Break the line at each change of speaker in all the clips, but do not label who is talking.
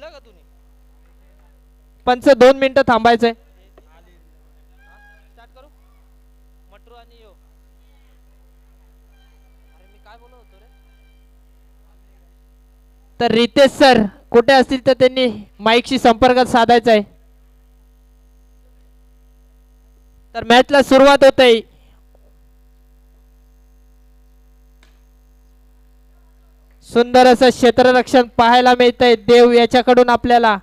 बोलला का तुम्ही?
पंच 2 मिनिटं थांबायचंय.
स्टार्ट करू. मटरू आणि यो. अरे मी काय बोलत होतो रे?
तर रितेश सर कुठे असतील तर त्यांनी माईकशी संपर्क साधायचा आहे. तर मॅचला सुरुवात होते. सुंदर असं क्षेत्ररक्षण पाहायला मिळतंय देव याच्याकडून आपल्याला.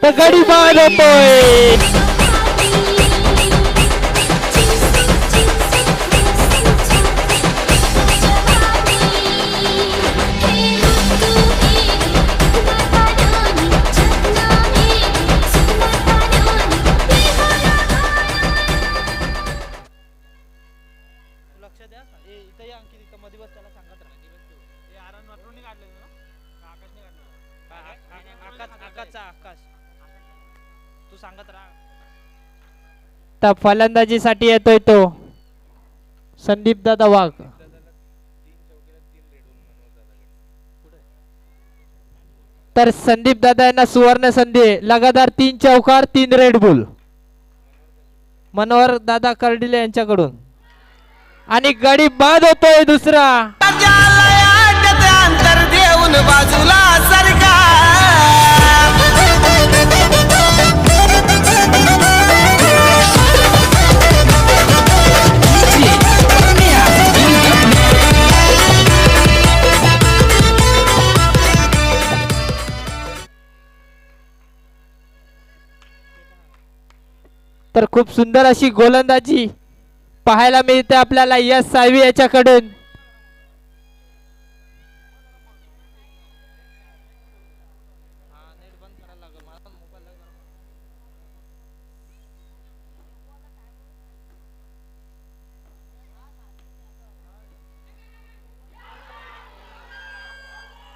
तर गडी बाद होतोय.
लक्ष द्या. इथं या अंकित, इथं मध्ये बस, त्याला सांगत राहा. हे आरण वाटून काढलेलं ना? आकाशने काढलेलं. आकाश तू सांगत राहा.
तर फलंदाजीसाठी येतोय तो संदीप दादा वाघ. तर संदीप दादा यांना सुवर्ण संधी. लगातार 3 चौकार 3 रेड बुल मनोहर दादा कर्डिले यांच्याकडून. आणि गडी बाद होतोय दुसरा.
बाजूला सरका
तर खूप सुंदर अशी गोलंदाजी पाहायला मिळते आपल्याला यश साळवी याच्याकडून.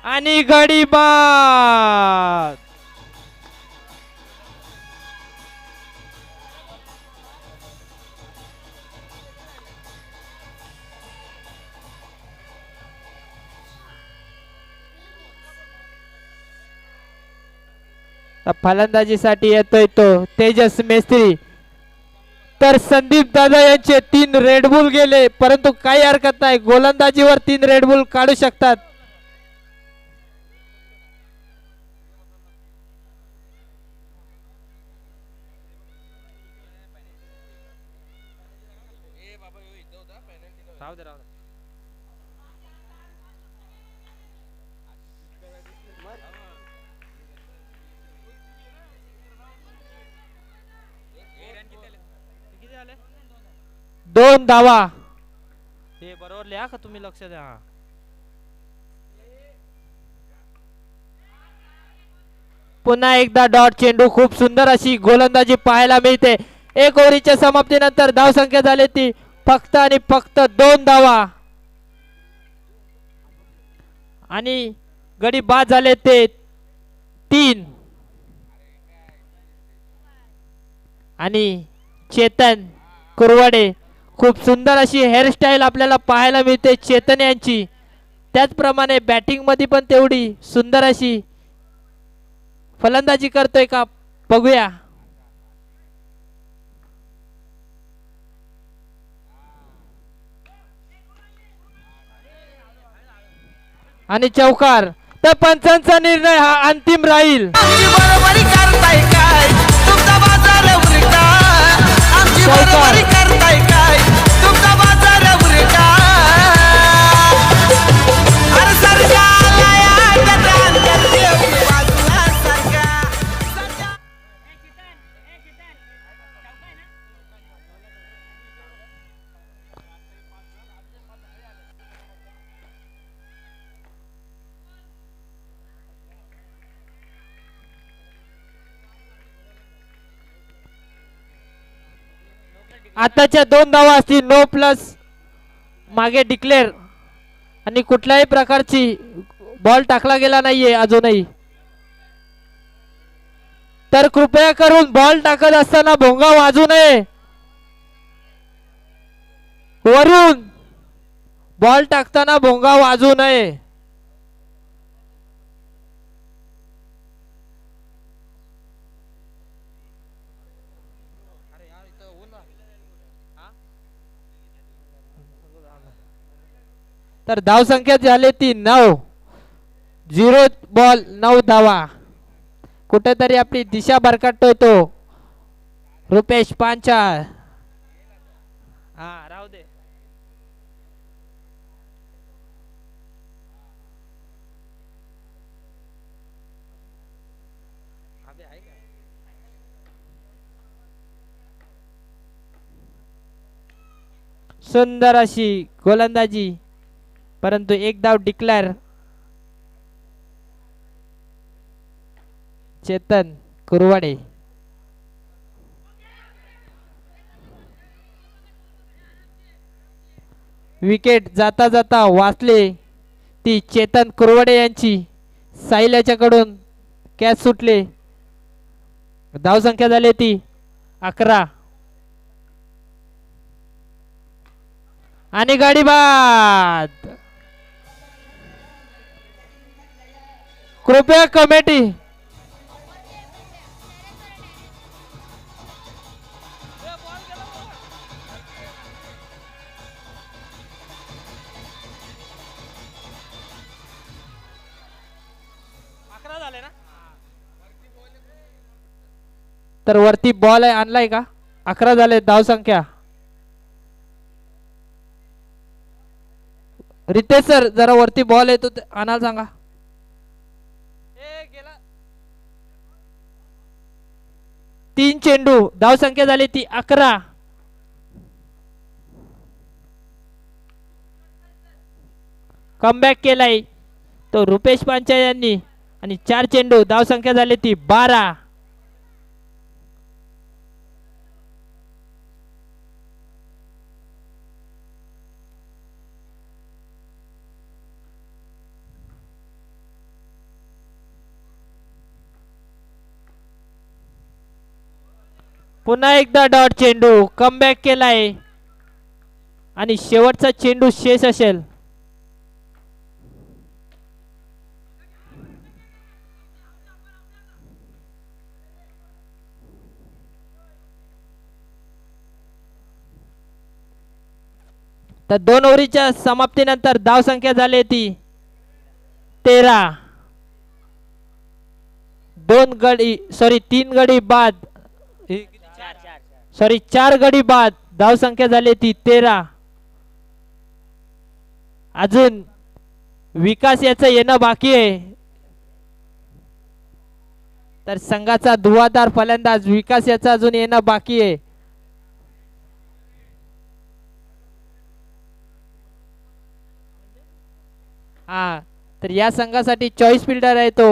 आणि गडी बाद. फलंदाजीसाठी येतोय तो तेजस मेस्त्री. तर संदीप दादा यांचे 3 रेड बुल गेले, परंतु काही हरकत नाही, गोलंदाजीवर 3 रेड बुल काढू शकतात. दोन धावा.
हे बरोबर लिहा का तुम्ही? लक्ष द्या.
पुन्हा एकदा डॉट चेंडू. खूप सुंदर अशी गोलंदाजी पाहायला मिळते. 1 ओव्हरीच्या समाप्तीनंतर धावसंख्या झाली ती फक्त आणि फक्त 2 धावा. आणि गडी बाद झाले ते 3. आणि चेतन कुरवाडे, खूप सुंदर अशी हेअरस्टाईल आपल्याला पाहायला मिळते चेतन यांची. त्याचप्रमाणे बॅटिंग मध्ये पण तेवढी सुंदर अशी फलंदाजी करतोय का बघूया. आणि चौकार. तर पंचांचा निर्णय हा अंतिम राहील. आताच्या 2 धावा असतील. नो प्लस मागे डिक्लेअर. आणि कुठल्याही प्रकारची बॉल टाकला गेला नाहीये अजूनही. तर कृपया करून बॉल टाकत असताना भोंगा वाजू नये. वरून बॉल टाकताना भोंगा वाजू नये. तर धाव संख्या झाली ती 9. 0 बॉल 9 धावा. कुठेतरी आपली दिशा भरकटतोय तो रुपेश पांचाळ. हा राहू दे. सुंदर अशी गोलंदाजी, परंतु एक धाव डिक्लेअर. चेतन कुरवाडे. विकेट जाता जाता वाचले ती चेतन कुरवाडे यांची. साहिल याच्याकडून कॅच सुटले. धाव संख्या झाली ती 11. आणि गाडी बाद. कृपया कमिटी तर वरती बॉल आहे आणलाय का. 11 झाले धाव संख्या. रितेश सर जरा वरती बॉल येतो आणायला सांगा. 3 चेंडू धाव संख्या झाली ती 11. कमबॅक केलाय तो रुपेश पांचाळ यांनी आणि 4 चेंडू धाव संख्या झाली ती 12. पुन्हा एकदा डॉट चेंडू कमबॅक केलाय आणि शेवटचा चेंडू शेष असेल. तर 2 ओव्हरीच्या समाप्तीनंतर धाव संख्या झाली ती 13. 3 गडी बाद. 4 गडी बाद. धाव संख्या झाली ती 13. अजून विकास याचं येणं बाकी आहे. तर संघाचा धुवाधार फलंदाज विकास याचं अजून येणं बाकी आहे. हा तर या संघासाठी चॉईस फिल्डर आहे तो.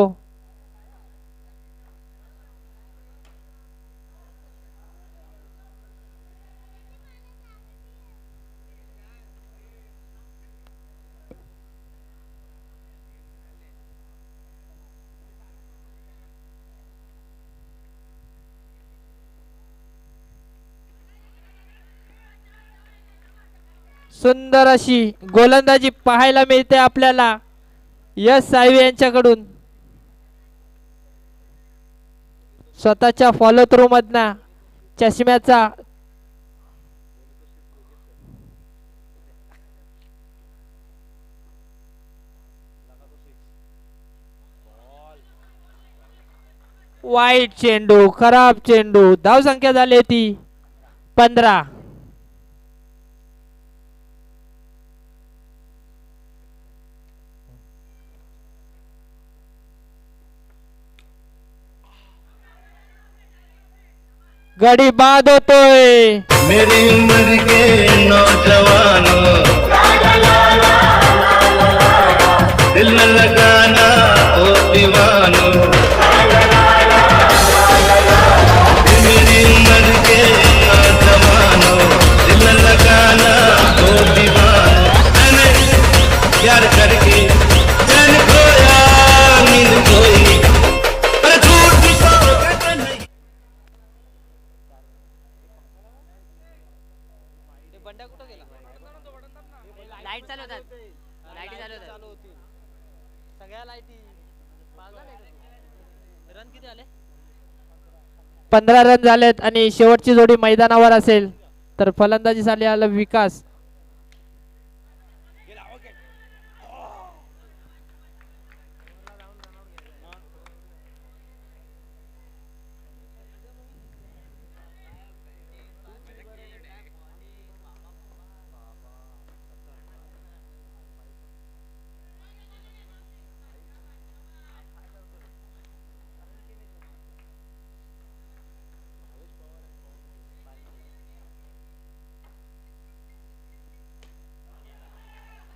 सुंदर अशी गोलंदाजी पाहायला मिळते आपल्याला यश साळवे यांच्याकडून. स्वतःच्या फॉलो थ्रू मधना चष्म्याचा वाईट चेंडू, खराब चेंडू. धाव संख्या झाली ती 15. गडी बाद होतोय.
मेरी उम्र के नौजवानों, दिल न लगाना ओ दीवानों. मेरी उम्र के नौजवानों, दिल न लगाना ओ दीवानों. मैंने प्यार करके चैन खोया, नींद खोई, पर झूठ भी सो के नहीं.
रन किती आले?
15 रन झालेत आणि शेवटची जोडी मैदानावर असेल तर फलंदाजीसाठी आला विकास.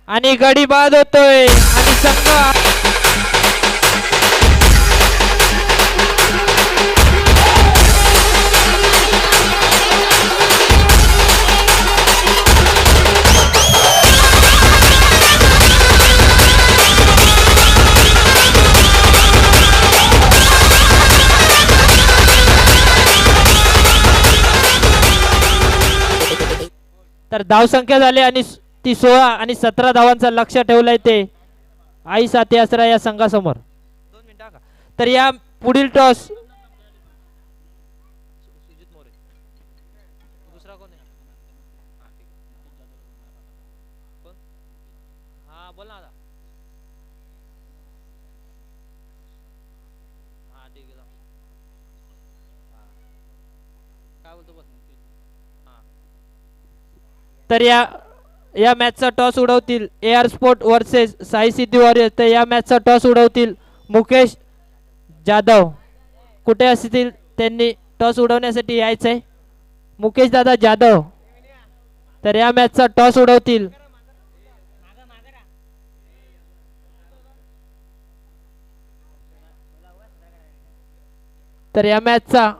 आणि गडी बाद होतोय आणि संघ तर धावसंख्या झाली आणि ती 16 आणि 17 धावांचा लक्ष ठेवलंय ते आई साथी आसरा या संघासमोर.
2 मिनिटं का?
तर या पुढील टॉस
सुजित मोरे. दुसरा कोण आहे? हा ठीक आहे. कोण? हा बोल ना आता. हा ठीक आहे जाऊ. हा काय बोलतो बोल. हा
तर या मॅचचा टॉस उडवतील AR sport versus Sai Siddhi Warriors. तर या मॅचचा टॉस उडवतील मुकेश जाधव. कुठे असतील त्यांनी टॉस उडवण्यासाठी यायचंय? मुकेश दादा जाधव. तर या मॅचचा टॉस उडवतील तर या मॅचचा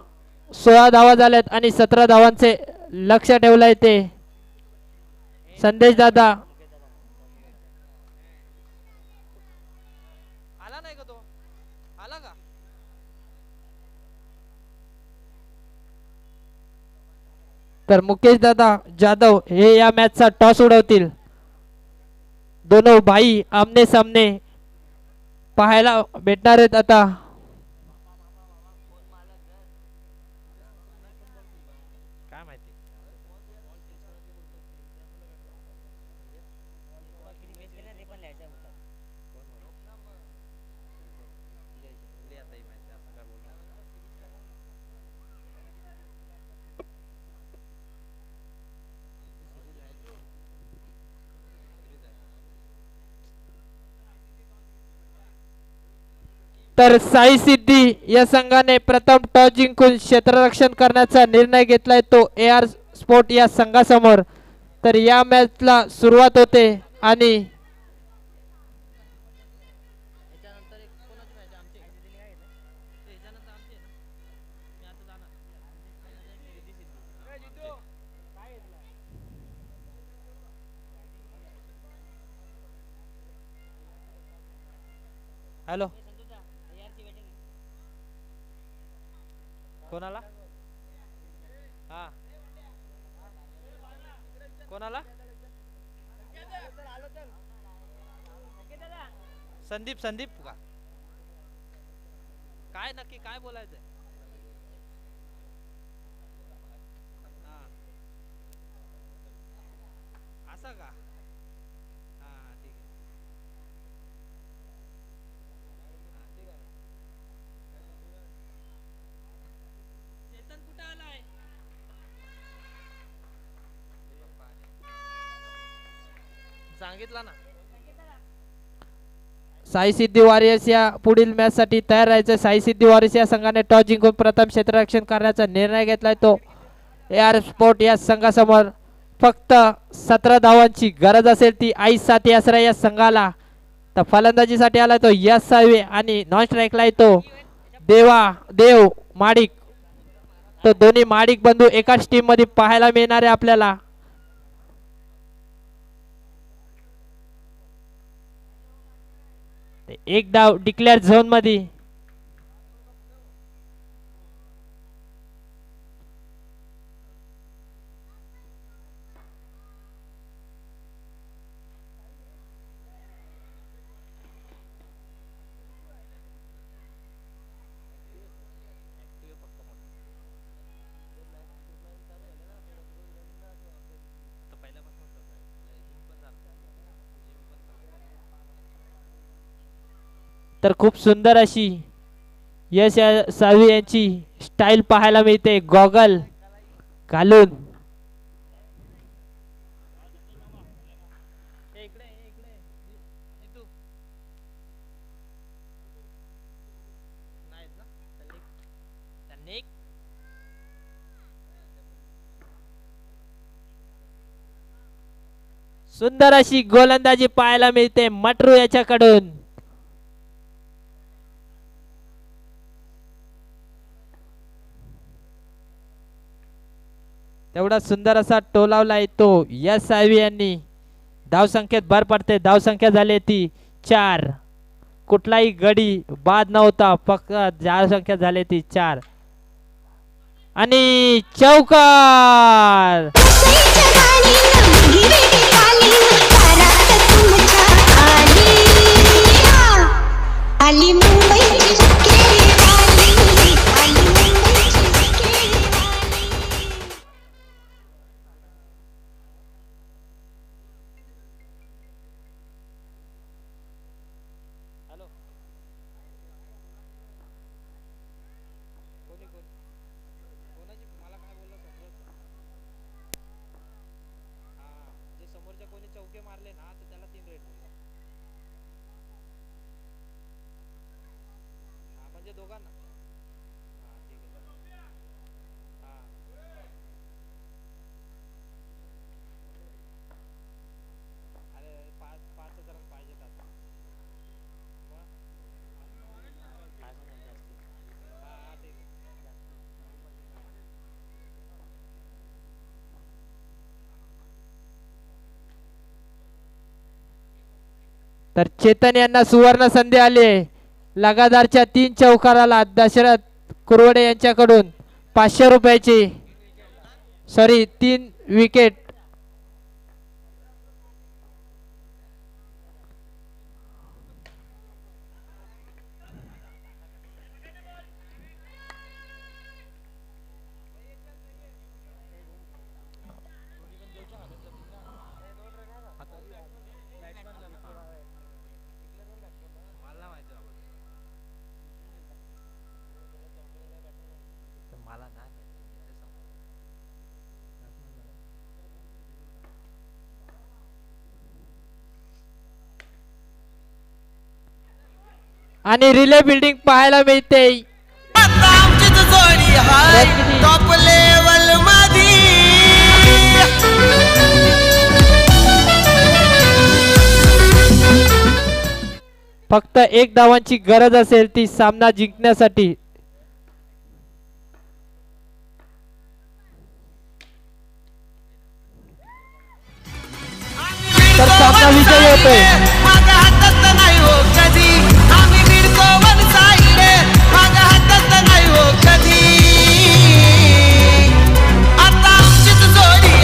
16 धावा झाल्यात आणि 17 धावांचे लक्ष ठेवलंय ते संदेश दादा.
आला नाही का तो? आला का?
तर मुकेश दादा जाधव हे या मॅचचा टॉस उडवतील. दोनों भाई आमने सामने पाहायला भेटणार आहेत आता.
काय माहिती.
तर साई सिद्धी या संघाने प्रथम टॉस जिंकून क्षेत्ररक्षण करण्याचा निर्णय घेतलाय तो AR स्पोर्ट या संघासमोर. तर या मॅचला सुरुवात होते आणि
याच्यानंतर एक कोणाची मॅच आमची? याच्यानंतर आमची आहे ना. मी आता जाणार. हॅलो कोणाला? हा कोणाला? संदीप. संदीप का? काय नक्की काय बोलायचंय? हा असं का? हा ठीक आहे. हा ठीक आहे. चेतन कुठे आलाय? सांगितलं ना.
साई सिद्धी वॉरियर्स या पुढील मॅच साठी तयार राहायचं. साई सिद्धी वॉरियर्स या संघाने टॉस जिंकून प्रथम क्षेत्ररक्षण करण्याचा निर्णय घेतलाय तो AR स्पोर्ट या संघासमोर. फक्त 17 धावांची गरज असेल ती आई साथी आसरा या संघाला. तर फलंदाजीसाठी आला तो यश साळवे आणि नॉन स्ट्राईकला तो देव माडिक. तो दोन्ही माडिक बंधू एकाच टीम मध्ये पाहायला मिळणार आहे आपल्याला. एक डाव डिक्लेअर झोन मध्ये. तर खूप सुंदर अशी यश साळवी यांची स्टाईल पाहायला मिळते गॉगल घालून. सुंदर अशी गोलंदाजी पाहायला मिळते मटरू याच्याकडून. तेवढा सुंदर असा टोलावला येतो यश साळवी यांनी. धावसंख्येत भर पडते. धावसंख्या झाली ती 4. कुठलाही गडी बाद नव्हता. फक्त धावसंख्या झाली ती 4 आणि चौकार.
आली मुंबईची खेळी आली मुंबईची खेळी.
हॅलो कोणाची मला काय बोललं समजत हा जे समोरच्या कोणी चौके मारले ना तर त्याला 3 रेड मिळतात. हा म्हणजे दोघांना हा ठीक आहे हा अरे 5 जण पाहिजेत आता मग हा हा ठीक आहे.
तर चेतन यांना सुवर्ण संधी आली आहे. लगातारच्या 3 चौकाराला दशरथ कुरवडे यांच्याकडून 500 रुपयाची 3 विकेट.
मला माहिती मला नाही
आणि रिले बिल्डिंग पाहायला मिळते.
टॉप लेवल मध्ये
फक्त 1 धावांची गरज असेल ती सामना जिंकण्यासाठी. तर सामना विजयी होतोय.